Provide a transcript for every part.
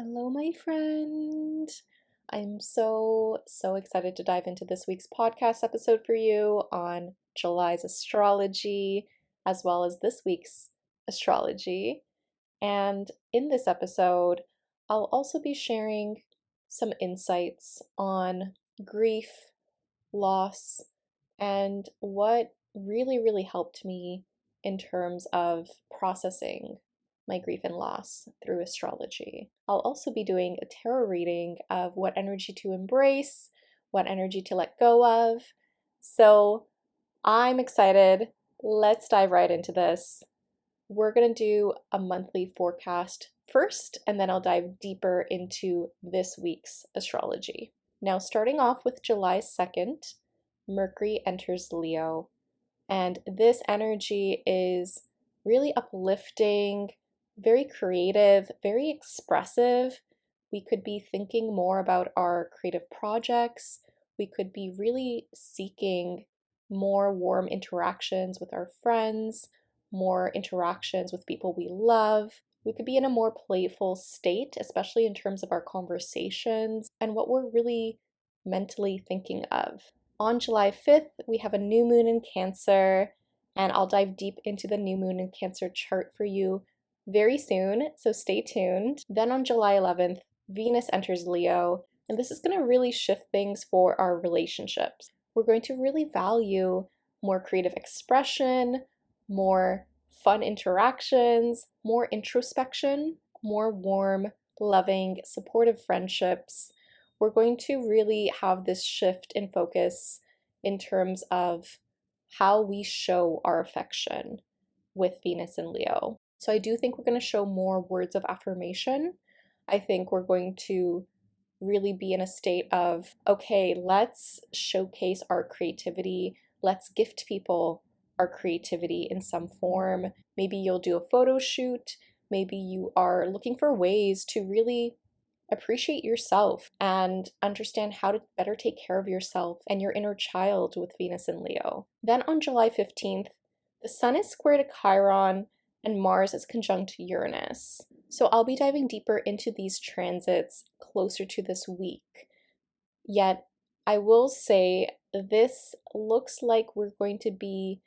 Hello, my friend. I'm so excited to dive into this week's podcast episode for you on July's astrology, as well as this week's astrology. And in this episode, I'll also be sharing some insights on grief, loss, and what really helped me in terms of processing my grief and loss through astrology. I'll also be doing a tarot reading of what energy to embrace, what energy to let go of. So I'm excited. Let's dive right into this. We're going to do a monthly forecast first, and then I'll dive deeper into this week's astrology. Now, starting off with July 2nd, Mercury enters Leo, and this energy is really uplifting, very creative, very expressive. We could be thinking more about our creative projects. We could be really seeking more warm interactions with our friends, more interactions with people we love. We could be in a more playful state, especially in terms of our conversations and what we're really mentally thinking of. On July 5th, we have a new moon in Cancer, and I'll dive deep into the new moon in Cancer chart for you very soon, so stay tuned. Then on July 11th, Venus enters Leo, and this is going to really shift things for our relationships. We're going to really value more creative expression, more fun interactions, more introspection, more warm, loving, supportive friendships. We're going to really have this shift in focus in terms of how we show our affection with Venus and Leo. So I do think we're going to show more words of affirmation. I think we're going to really be in a state of, okay, let's showcase our creativity. Let's gift people our creativity in some form. Maybe you'll do a photo shoot. Maybe you are looking for ways to really appreciate yourself and understand how to better take care of yourself and your inner child with Venus and Leo. Then on July 15th, the Sun is square to Chiron and Mars is conjunct Uranus. So I'll be diving deeper into these transits closer to this week. Yet I will say this looks like we're going to be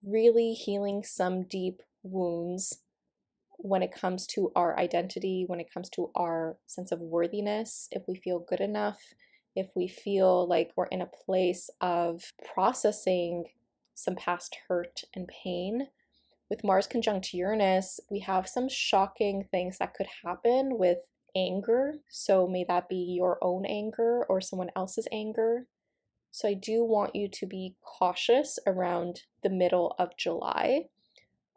really healing some deep wounds when it comes to our identity, when it comes to our sense of worthiness, if we feel good enough, if we feel like we're in a place of processing some past hurt and pain. With Mars conjunct Uranus, we have some shocking things that could happen with anger. So may that be your own anger or someone else's anger. So I do want you to be cautious around the middle of July.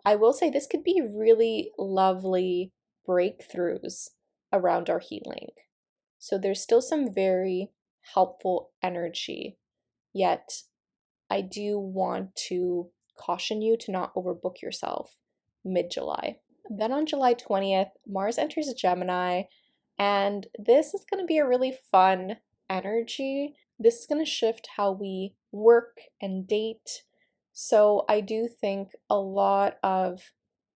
I will say this could be really lovely breakthroughs around our healing. So there's still some very helpful energy, yet I do want to caution you to not overbook yourself mid-July. Then on July 20th, Mars enters Gemini, and this is going to be a really fun energy. This is going to shift how we work and date. So I do think a lot of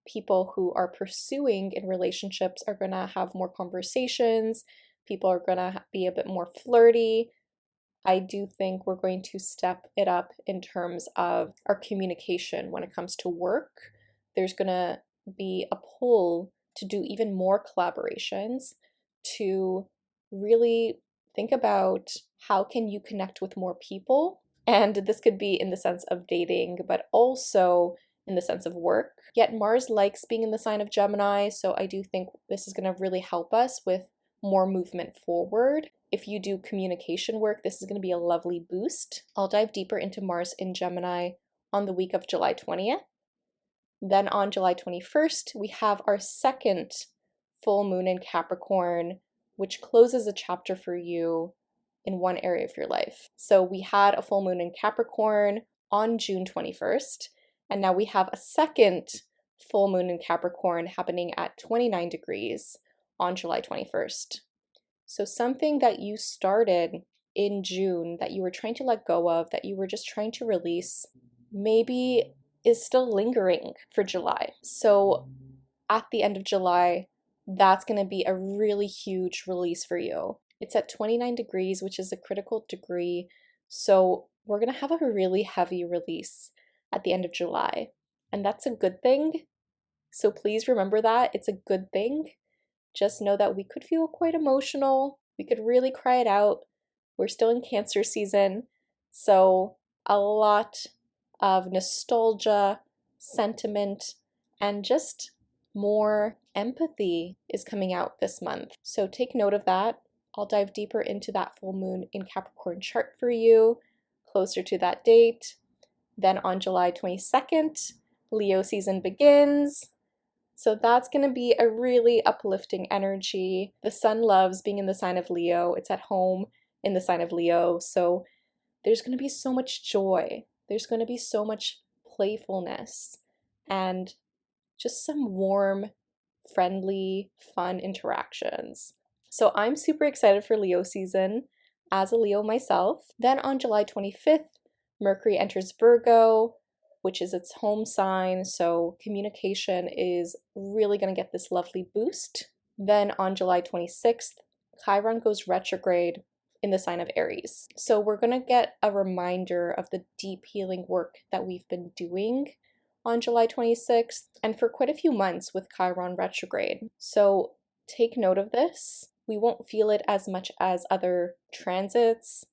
people who are pursuing in relationships are going to have more conversations. People are going to be a bit more flirty. I do think we're going to step it up in terms of our communication when it comes to work. There's going to be a pull to do even more collaborations, to really think about how can you connect with more people. And this could be in the sense of dating, but also in the sense of work. Yet Mars likes being in the sign of Gemini, so I do think this is going to really help us with more movement forward. If you do communication work, this is going to be a lovely boost. I'll dive deeper into Mars in Gemini on the week of July 20th. Then on July 21st, we have our second full moon in Capricorn, which closes a chapter for you in one area of your life. So we had a full moon in Capricorn on June 21st, and now we have a second full moon in Capricorn happening at 29 degrees on July 21st. So something that you started in June that you were trying to let go of, that you were just trying to release, maybe is still lingering for July. So at the end of July, that's going to be a really huge release for you. It's at 29 degrees, which is a critical degree. So we're going to have a really heavy release at the end of July. And that's a good thing. So please remember that. It's a good thing. Just know that we could feel quite emotional. We could really cry it out. We're still in Cancer season. So a lot of nostalgia, sentiment, and just more empathy is coming out this month. So take note of that. I'll dive deeper into that full moon in Capricorn chart for you closer to that date. Then on July 22nd, Leo season begins. So that's going to be a really uplifting energy. The sun loves being in the sign of Leo. It's at home in the sign of Leo. So there's going to be so much joy. There's going to be so much playfulness and just some warm, friendly, fun interactions. So I'm super excited for Leo season as a Leo myself. Then on July 25th, Mercury enters Virgo, which is its home sign. So communication is really going to get this lovely boost. Then on July 26th, Chiron goes retrograde in the sign of Aries. So we're going to get a reminder of the deep healing work that we've been doing on July 26th and for quite a few months with Chiron retrograde. So take note of this. We won't feel it as much as other transits.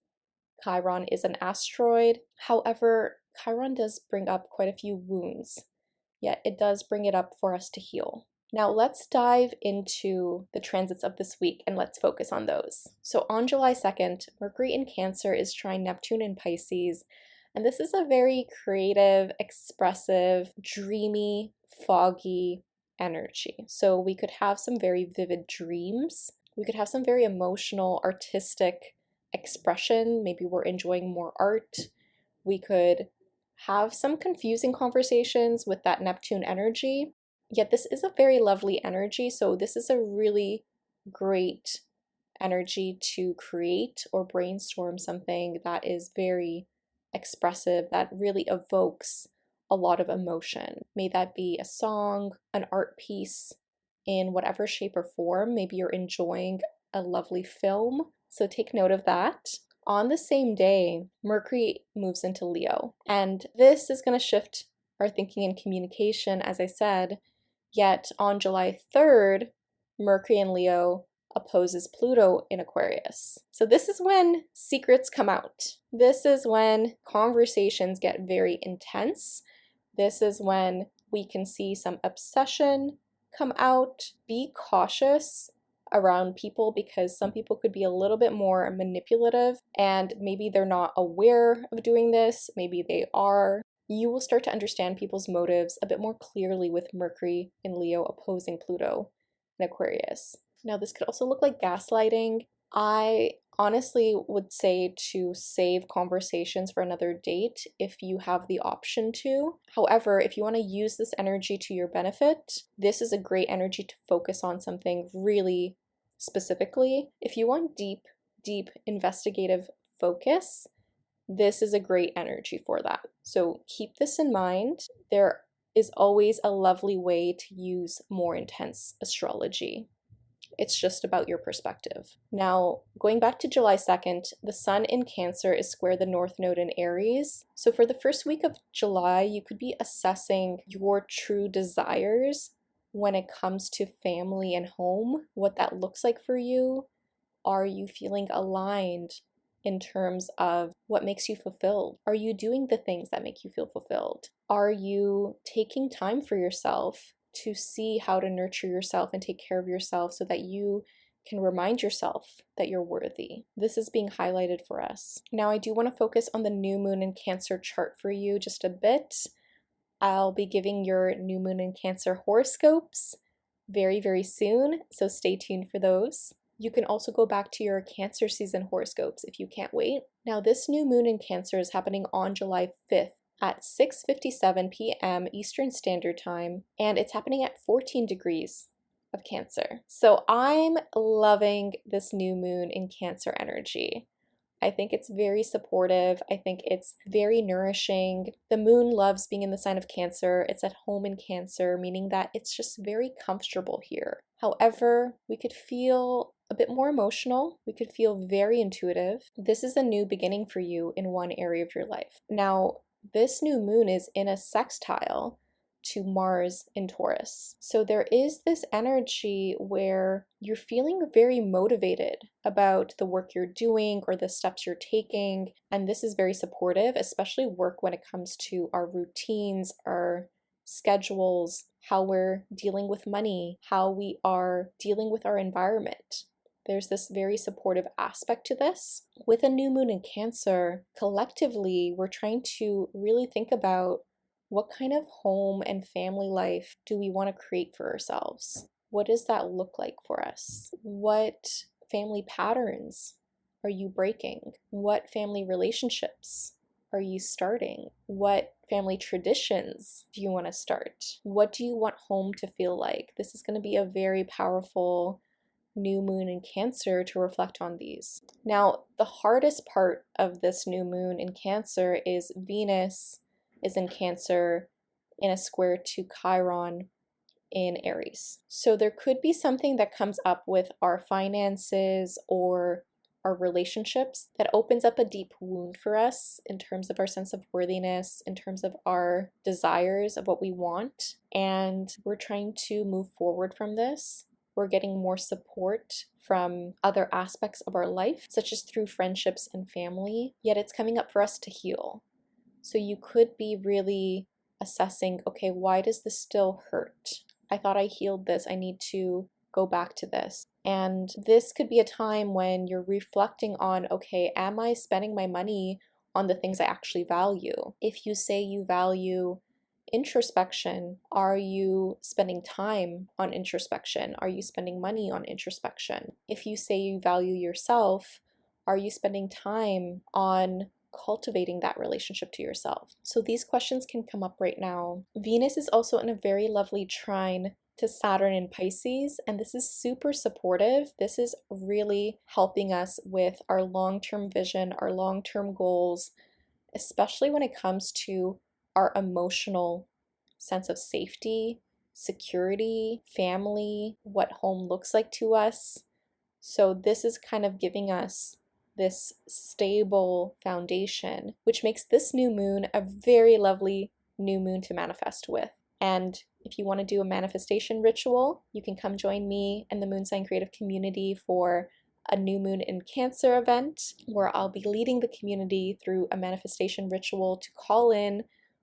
Chiron is an asteroid. However, Chiron does bring up quite a few wounds, yet it does bring it up for us to heal. Now let's dive into the transits of this week and let's focus on those. So on July 2nd, Mercury in Cancer is trine Neptune in Pisces, and this is a very creative, expressive, dreamy, foggy energy. So we could have some very vivid dreams. We could have some very emotional, artistic expression. Maybe we're enjoying more art. We could have some confusing conversations with that Neptune energy. Yet this is a very lovely energy, so this is a really great energy to create or brainstorm something that is very expressive, that really evokes a lot of emotion. May that be a song, an art piece, in whatever shape or form. Maybe you're enjoying a lovely film, so take note of that. On the same day, Mercury moves into Leo, and this is going to shift our thinking and communication, as I said. Yet on July 3rd, Mercury in Leo opposes Pluto in Aquarius. So this is when secrets come out. This is when conversations get very intense. This is when we can see some obsession come out. Be cautious around people because some people could be a little bit more manipulative and maybe they're not aware of doing this. Maybe they are. You will start to understand people's motives a bit more clearly with Mercury in Leo opposing Pluto in Aquarius. Now, this could also look like gaslighting. I honestly would say to save conversations for another date if you have the option to. However, if you want to use this energy to your benefit, this is a great energy to focus on something really specifically. If you want deep investigative focus, this is a great energy for that. So keep this in mind. There is always a lovely way to use more intense astrology. It's just about your perspective. Now, going back to July 2nd, the sun in Cancer is square the North Node in Aries. So for the first week of July, you could be assessing your true desires when it comes to family and home, what that looks like for you. Are you feeling aligned in terms of what makes you fulfilled? Are you doing the things that make you feel fulfilled? Are you taking time for yourself to see how to nurture yourself and take care of yourself so that you can remind yourself that you're worthy? This is being highlighted for us. Now, I do want to focus on the new moon in Cancer chart for you just a bit. I'll be giving your new moon in Cancer horoscopes very, very soon, so stay tuned for those. You can also go back to your Cancer season horoscopes if you can't wait. Now, this new moon in Cancer is happening on July 5th at 6:57 p.m. Eastern Standard Time, and it's happening at 14 degrees of Cancer. So I'm loving this new moon in Cancer energy. I think it's very supportive. I think it's very nourishing. The moon loves being in the sign of Cancer. It's at home in Cancer, meaning that it's just very comfortable here. However, we could feel a bit more emotional. We could feel very intuitive. This is a new beginning for you in one area of your life. Now, this new moon is in a sextile to Mars in Taurus. So there is this energy where you're feeling very motivated about the work you're doing or the steps you're taking. And this is very supportive, especially work when it comes to our routines, our schedules, how we're dealing with money, how we are dealing with our environment. There's this very supportive aspect to this. With a new moon in Cancer, collectively, we're trying to really think about what kind of home and family life do we want to create for ourselves? What does that look like for us? What family patterns are you breaking? What family relationships are you starting? What family traditions do you want to start? What do you want home to feel like? This is going to be a very powerful new moon in Cancer to reflect on these. Now, the hardest part of this new moon in Cancer is Venus is in Cancer in a square to Chiron in Aries. So there could be something that comes up with our finances or our relationships that opens up a deep wound for us in terms of our sense of worthiness, in terms of our desires of what we want. And we're trying to move forward from this. We're getting more support from other aspects of our life, such as through friendships and family, yet it's coming up for us to heal. So you could be really assessing, okay, why does this still hurt? I thought I healed this. I need to go back to this. And this could be a time when you're reflecting on, okay, am I spending my money on the things I actually value? If you say you value introspection, are you spending time on introspection? Are you spending money on introspection? If you say you value yourself, are you spending time on cultivating that relationship to yourself? So these questions can come up right now. Venus is also in a very lovely trine to Saturn in Pisces, and this is super supportive. This is really helping us with our long-term vision, our long-term goals, especially when it comes to our emotional sense of safety, security, family, what home looks like to us. So this is kind of giving us this stable foundation, which makes this new moon a very lovely new moon to manifest with. And if you want to do a manifestation ritual, you can come join me and the Moon Sign Creative Community for a new moon in Cancer event, where I'll be leading the community through a manifestation ritual to call in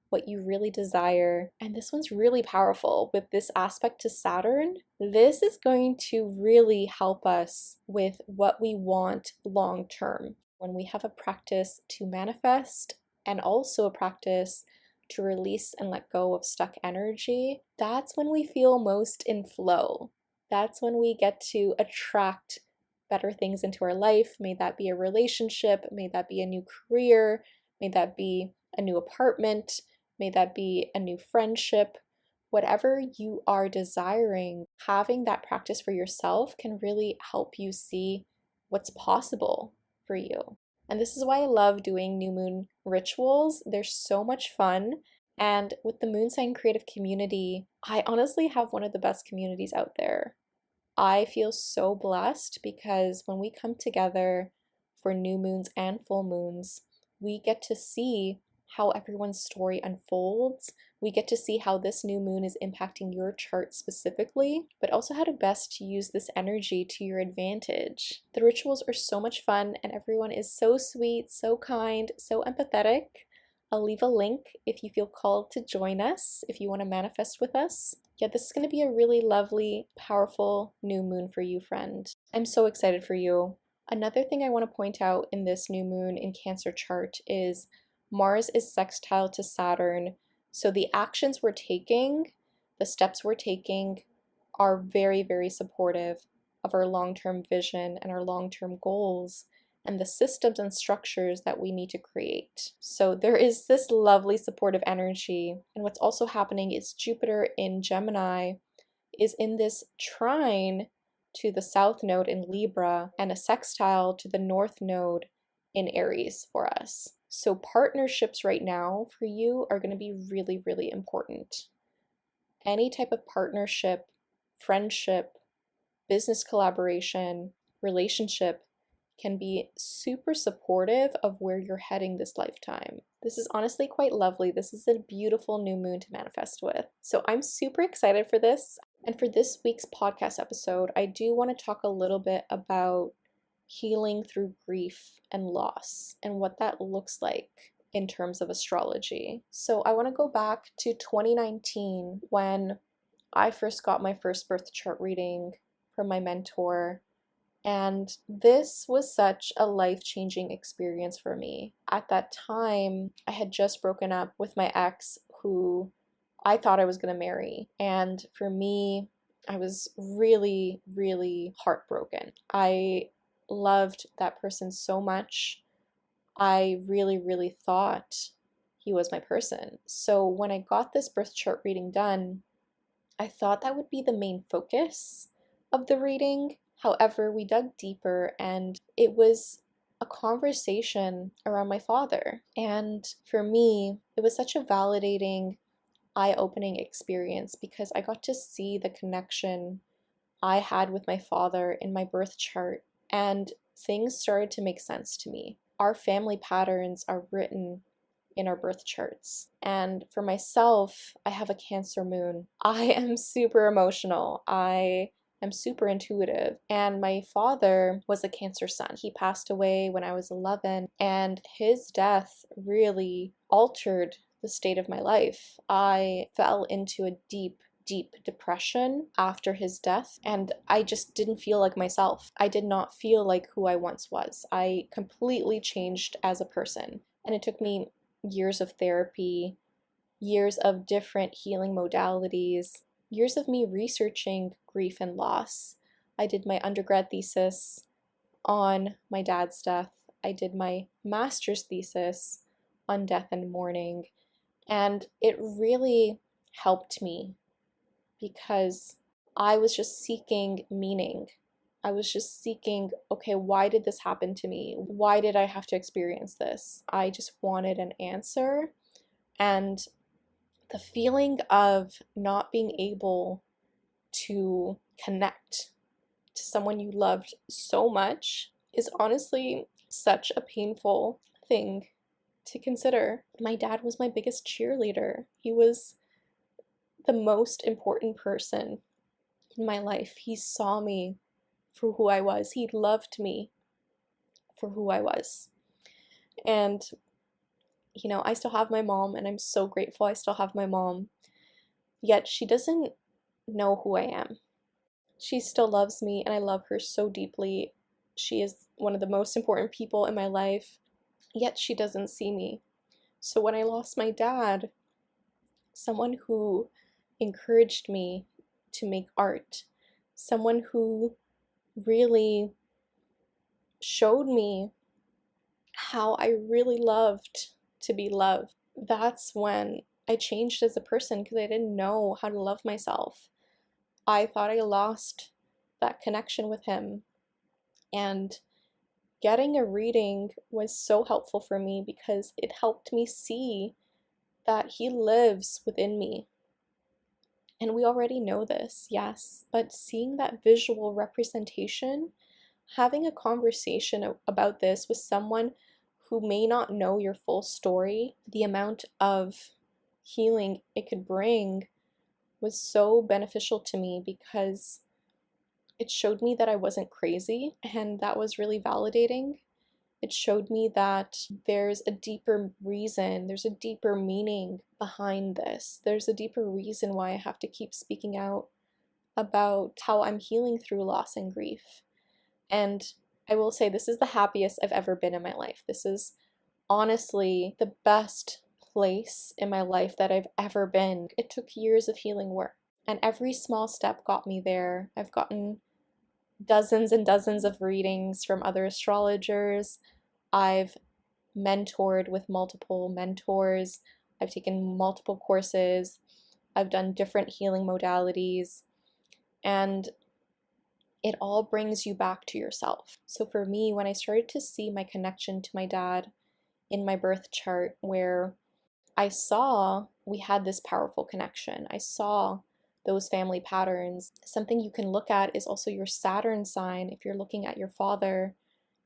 what you really desire. And this one's really powerful with this aspect to Saturn. This is going to really help us with what we want long term. When we have a practice to manifest and also a practice to release and let go of stuck energy, that's when we feel most in flow. That's when we get to attract better things into our life. May that be a relationship, may that be a new career, may that be a new apartment, may that be a new friendship. Whatever you are desiring, having that practice for yourself can really help you see what's possible for you. And this is why I love doing new moon rituals. They're so much fun. And with the Moon Sign Creative Community, I honestly have one of the best communities out there. I feel so blessed because when we come together for new moons and full moons, we get to see how everyone's story unfolds. We get to see how this new moon is impacting your chart specifically, but also how to best use this energy to your advantage. The rituals are so much fun and everyone is so sweet, so kind, so empathetic. I'll leave a link if you feel called to join us, if you want to manifest with us. Yeah, this is going to be a really lovely, powerful new moon for you, friend. I'm so excited for you. Another thing I want to point out in this new moon in Cancer chart is Mars is sextile to Saturn. So the actions we're taking, the steps we're taking are very, very supportive of our long-term vision and our long-term goals and the systems and structures that we need to create. So there is this lovely supportive energy. And what's also happening is Jupiter in Gemini is in this trine to the South Node in Libra and a sextile to the North Node in Aries for us. So partnerships right now for you are going to be really, really important. Any type of partnership, friendship, business collaboration, relationship can be super supportive of where you're heading this lifetime. This is honestly quite lovely. This is a beautiful new moon to manifest with. So I'm super excited for this. And for this week's podcast episode, I do want to talk a little bit about healing through grief and loss and what that looks like in terms of astrology. So I want to go back to 2019 when I first got my first birth chart reading from my mentor. And this was such a life-changing experience for me. At that time, I had just broken up with my ex who I thought I was going to marry. And for me, I was really, really heartbroken. I loved that person so much. I really, really thought he was my person. So when I got this birth chart reading done, I thought that would be the main focus of the reading. However, we dug deeper and it was a conversation around my father. And for me, it was such a validating, eye-opening experience because I got to see the connection I had with my father in my birth chart, and things started to make sense to me. Our family patterns are written in our birth charts. And for myself, I have a Cancer moon. I am super emotional. I am super intuitive. And my father was a Cancer sun. He passed away when I was 11, and his death really altered the state of my life. I fell into a deep depression after his death, and I just didn't feel like myself. I did not feel like who I once was. I completely changed as a person, and it took me years of therapy, years of different healing modalities, years of me researching grief and loss. I did my undergrad thesis on my dad's death. I did my master's thesis on death and mourning, and it really helped me because I was just seeking meaning. I was just seeking, okay, why did this happen to me? Why did I have to experience this? I just wanted an answer. And the feeling of not being able to connect to someone you loved so much is honestly such a painful thing to consider. My dad was my biggest cheerleader. He was the most important person in my life. He saw me for who I was. He loved me for who I was. And, you know, I still have my mom, and I'm so grateful I still have my mom. Yet she doesn't know who I am. She still loves me, and I love her so deeply. She is one of the most important people in my life, yet she doesn't see me. So when I lost my dad, someone who encouraged me to make art, someone who really showed me how I really loved to be loved, that's when I changed as a person because I didn't know how to love myself. I thought I lost that connection with him, and getting a reading was so helpful for me because it helped me see that he lives within me. And we already know this, yes, but seeing that visual representation, having a conversation about this with someone who may not know your full story, the amount of healing it could bring was so beneficial to me because it showed me that I wasn't crazy, and that was really validating. It showed me that there's a deeper reason, there's a deeper meaning behind this. There's a deeper reason why I have to keep speaking out about how I'm healing through loss and grief. And I will say this is the happiest I've ever been in my life. This is honestly the best place in my life that I've ever been. It took years of healing work, and every small step got me there. I've gotten dozens and dozens of readings from other astrologers. I've mentored with multiple mentors. I've taken multiple courses. I've done different healing modalities. And it all brings you back to yourself. So for me, when I started to see my connection to my dad in my birth chart, where I saw we had this powerful connection, I saw those family patterns. Something you can look at is also your Saturn sign if you're looking at your father,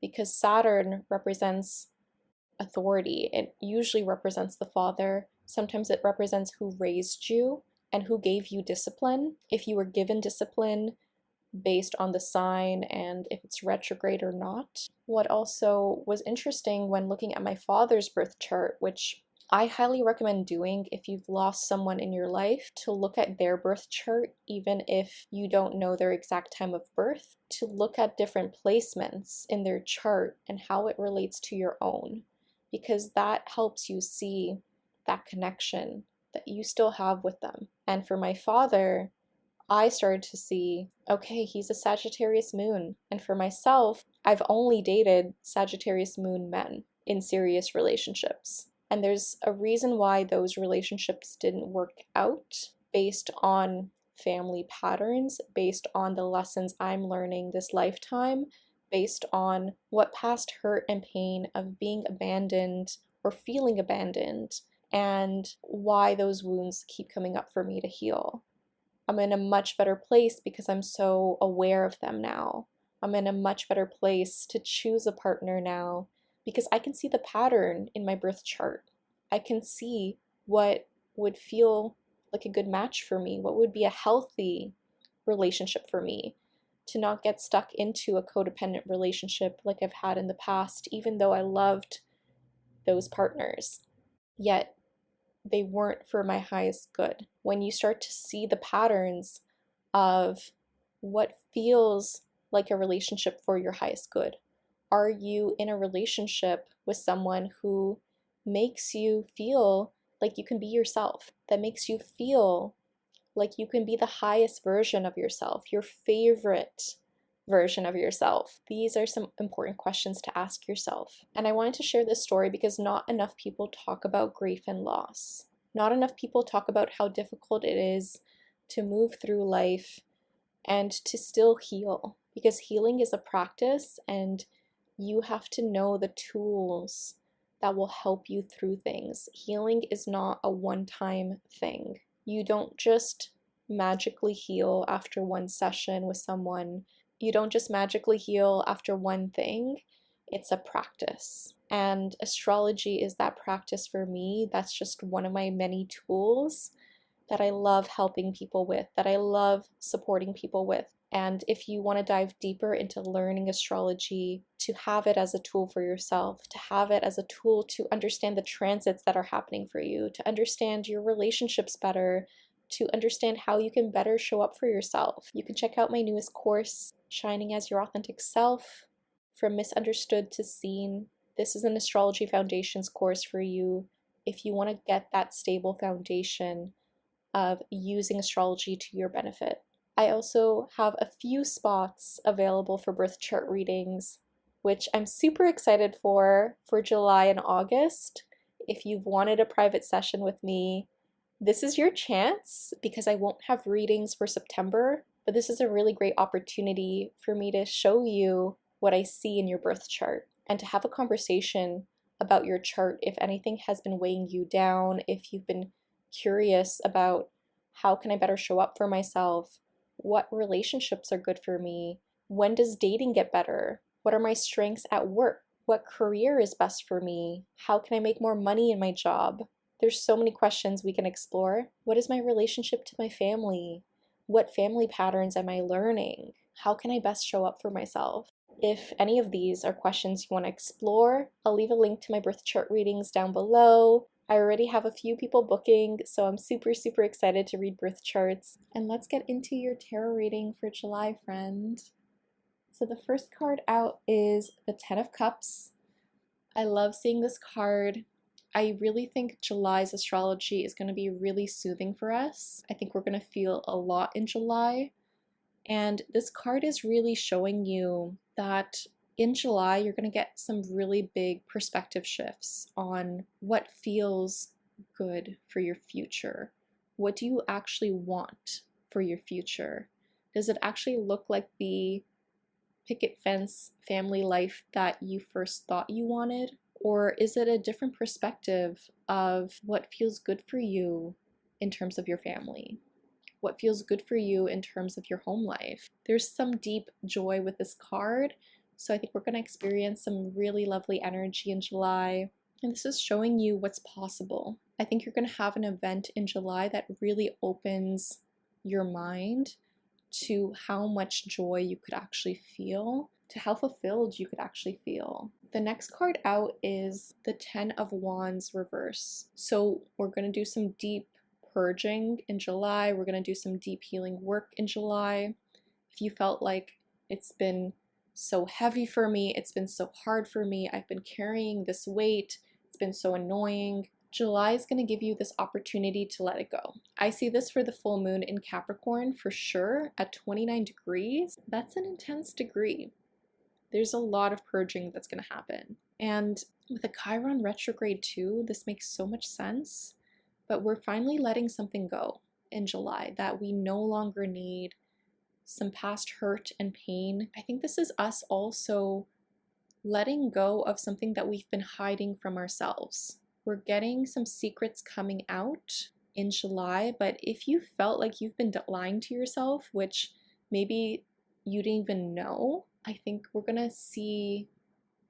because Saturn represents authority. It usually represents the father. Sometimes it represents who raised you and who gave you discipline. If you were given discipline based on the sign and if it's retrograde or not. What also was interesting when looking at my father's birth chart, which I highly recommend doing if you've lost someone in your life, to look at their birth chart, even if you don't know their exact time of birth, to look at different placements in their chart and how it relates to your own, because that helps you see that connection that you still have with them. And for my father, I started to see, okay, he's a Sagittarius moon. And for myself, I've only dated Sagittarius moon men in serious relationships. And there's a reason why those relationships didn't work out, based on family patterns, based on the lessons I'm learning this lifetime, based on what past hurt and pain of being abandoned or feeling abandoned, and why those wounds keep coming up for me to heal. I'm in a much better place because I'm so aware of them now. I'm in a much better place to choose a partner now because I can see the pattern in my birth chart. I can see what would feel like a good match for me, what would be a healthy relationship for me, to not get stuck into a codependent relationship like I've had in the past, even though I loved those partners. Yet they weren't for my highest good. When you start to see the patterns of what feels like a relationship for your highest good, are you in a relationship with someone who makes you feel like you can be yourself, that makes you feel like you can be the highest version of yourself, your favorite version of yourself? These are some important questions to ask yourself. And I wanted to share this story because not enough people talk about grief and loss. Not enough people talk about how difficult it is to move through life and to still heal, because healing is a practice and you have to know the tools that will help you through things. Healing is not a one-time thing. You don't just magically heal after one session with someone. You don't just magically heal after one thing. It's a practice. And astrology is that practice for me. That's just one of my many tools that I love helping people with, that I love supporting people with. And if you want to dive deeper into learning astrology, to have it as a tool for yourself, to have it as a tool to understand the transits that are happening for you, to understand your relationships better, to understand how you can better show up for yourself, you can check out my newest course, Shining as Your Authentic Self, From Misunderstood to Seen. This is an astrology foundations course for you if you want to get that stable foundation of using astrology to your benefit. I also have a few spots available for birth chart readings, which I'm super excited for July and August. If you've wanted a private session with me, this is your chance, because I won't have readings for September, but this is a really great opportunity for me to show you what I see in your birth chart and to have a conversation about your chart if anything has been weighing you down, if you've been curious about how can I better show up for myself, what relationships are good for me, when does dating get better, what are my strengths at work, what career is best for me, how can I make more money in my job. There's so many questions we can explore. What is my relationship to my family? What family patterns am I learning? How can I best show up for myself? If any of these are questions you want to explore, I'll leave a link to my birth chart readings down below. I already have a few people booking, so I'm super, super excited to read birth charts. And let's get into your tarot reading for July, friend. So the first card out is the Ten of Cups. I love seeing this card. I really think July's astrology is going to be really soothing for us. I think we're going to feel a lot in July. And this card is really showing you that in July, you're going to get some really big perspective shifts on what feels good for your future. What do you actually want for your future? Does it actually look like the picket fence family life that you first thought you wanted? Or is it a different perspective of what feels good for you in terms of your family? What feels good for you in terms of your home life? There's some deep joy with this card. So I think we're going to experience some really lovely energy in July. And this is showing you what's possible. I think you're going to have an event in July that really opens your mind to how much joy you could actually feel, to how fulfilled you could actually feel. The next card out is the Ten of Wands reverse. So we're going to do some deep purging in July. We're going to do some deep healing work in July. If you felt like it's been so heavy for me, it's been so hard for me, I've been carrying this weight, it's been so annoying, July is going to give you this opportunity to let it go. I see this for the full moon in Capricorn for sure at 29 degrees. That's an intense degree. There's a lot of purging that's going to happen. And with a Chiron retrograde too, this makes so much sense. But we're finally letting something go in July that we no longer need, some past hurt and pain. I think this is us also letting go of something that we've been hiding from ourselves. We're getting some secrets coming out in July, but if you felt like you've been lying to yourself, which maybe you didn't even know, I think we're gonna see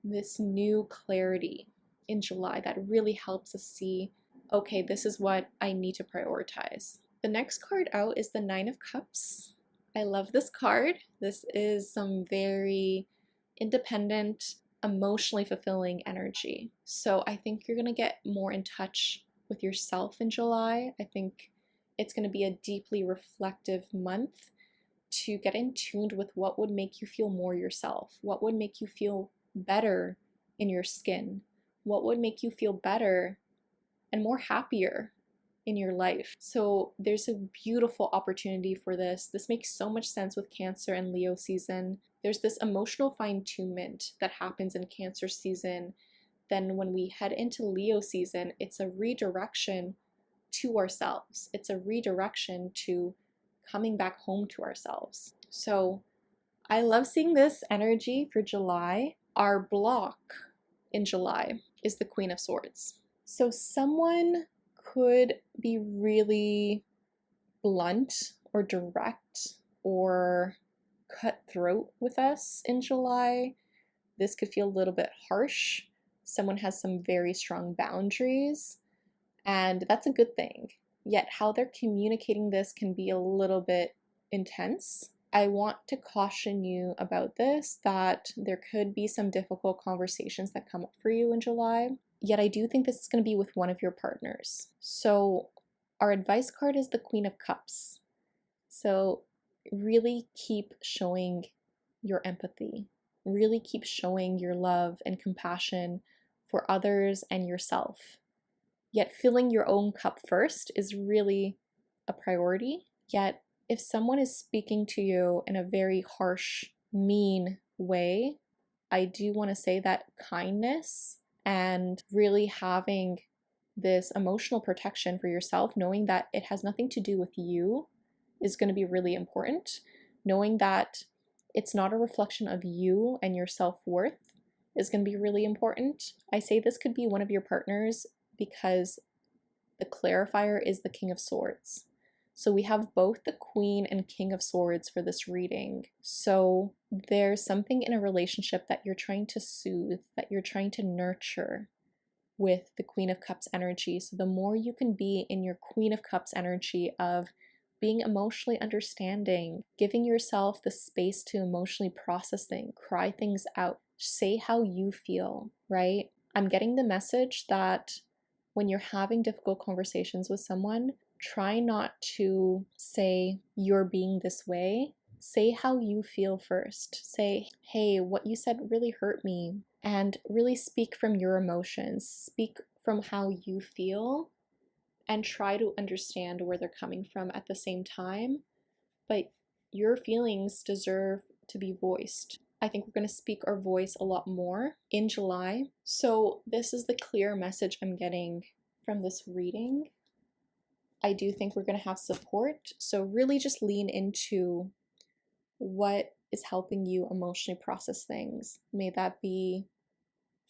this new clarity in July that really helps us see, okay, this is what I need to prioritize. The next card out is the Nine of Cups. I love this card. This is some very independent, emotionally fulfilling energy. So I think you're gonna get more in touch with yourself in July. I think it's gonna be a deeply reflective month to get in tuned with what would make you feel more yourself, what would make you feel better in your skin, what would make you feel better and more happier in your life. So there's a beautiful opportunity for this. This makes so much sense with Cancer and Leo season. There's this emotional fine-tunement that happens in Cancer season. Then when we head into Leo season, it's a redirection to ourselves. It's a redirection to coming back home to ourselves. So I love seeing this energy for July. Our block in July is the Queen of Swords. So someone could be really blunt or direct or cutthroat with us in July. This could feel a little bit harsh. Someone has some very strong boundaries, and that's a good thing. Yet how they're communicating this can be a little bit intense. I want to caution you about this, that there could be some difficult conversations that come up for you in July. Yet I do think this is going to be with one of your partners. So our advice card is the Queen of Cups. So really keep showing your empathy. Really keep showing your love and compassion for others and yourself. Yet filling your own cup first is really a priority. Yet if someone is speaking to you in a very harsh, mean way, I do want to say that kindness and really having this emotional protection for yourself, knowing that it has nothing to do with you, is going to be really important. Knowing that it's not a reflection of you and your self-worth is going to be really important. I say this could be one of your partners because the clarifier is the King of Swords. So we have both the Queen and King of Swords for this reading. So there's something in a relationship that you're trying to soothe, that you're trying to nurture with the Queen of Cups energy. So the more you can be in your Queen of Cups energy of being emotionally understanding, giving yourself the space to emotionally process things, cry things out, say how you feel, right? I'm getting the message that when you're having difficult conversations with someone, try not to say you're being this way. Say how you feel first. Say, hey, what you said really hurt me. And really speak from your emotions. Speak from how you feel and try to understand where they're coming from at the same time. But your feelings deserve to be voiced. I think we're going to speak our voice a lot more in July. So this is the clear message I'm getting from this reading. I do think we're going to have support. So really just lean into what is helping you emotionally process things. May that be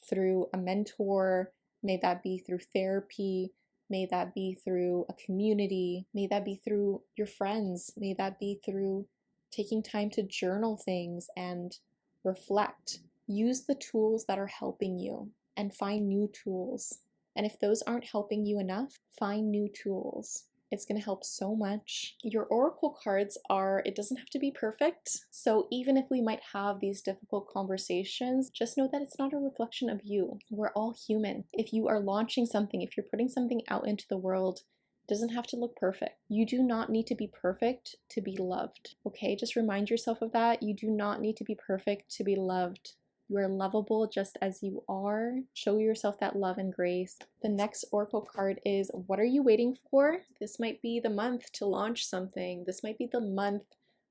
through a mentor, may that be through therapy, may that be through a community, may that be through your friends, may that be through taking time to journal things and reflect. Use the tools that are helping you and find new tools. And if those aren't helping you enough, find new tools. It's going to help so much. Your oracle cards are, it doesn't have to be perfect. So even if we might have these difficult conversations, just know that it's not a reflection of you. We're all human. If you are launching something, if you're putting something out into the world, it doesn't have to look perfect. You do not need to be perfect to be loved. Okay, just remind yourself of that. You do not need to be perfect to be loved. You are lovable just as you are. Show yourself that love and grace. The next oracle card is, what are you waiting for? This might be the month to launch something. This might be the month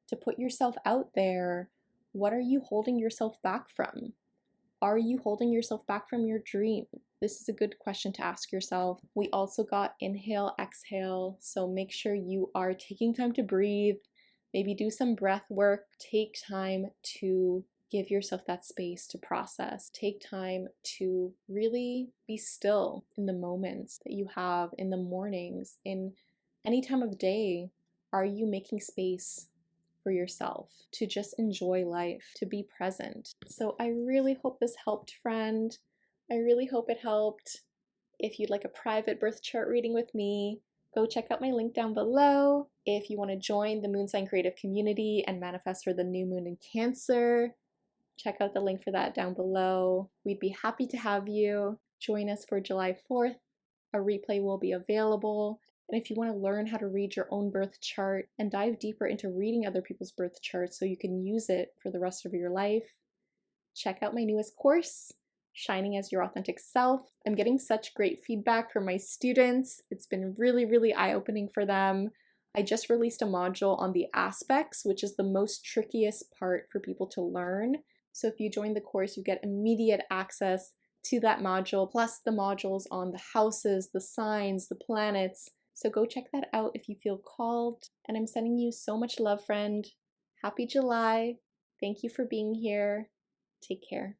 to put yourself out there. What are you holding yourself back from? Are you holding yourself back from your dream? This is a good question to ask yourself. We also got inhale, exhale. So make sure you are taking time to breathe. Maybe do some breath work. Take time to give yourself that space to process. Take time to really be still in the moments that you have, in the mornings, in any time of day. Are you making space for yourself to just enjoy life, to be present? So I really hope this helped, friend. I really hope it helped. If you'd like a private birth chart reading with me, go check out my link down below. If you want to join the Moon Sign Creative community and manifest for the new moon in Cancer, check out the link for that down below. We'd be happy to have you. Join us for July 4th. A replay will be available. And if you want to learn how to read your own birth chart and dive deeper into reading other people's birth charts so you can use it for the rest of your life, check out my newest course, Shining as Your Authentic Self. I'm getting such great feedback from my students. It's been really, really eye-opening for them. I just released a module on the aspects, which is the most trickiest part for people to learn. So if you join the course, you get immediate access to that module, plus the modules on the houses, the signs, the planets. So go check that out if you feel called. And I'm sending you so much love, friend. Happy July. Thank you for being here. Take care.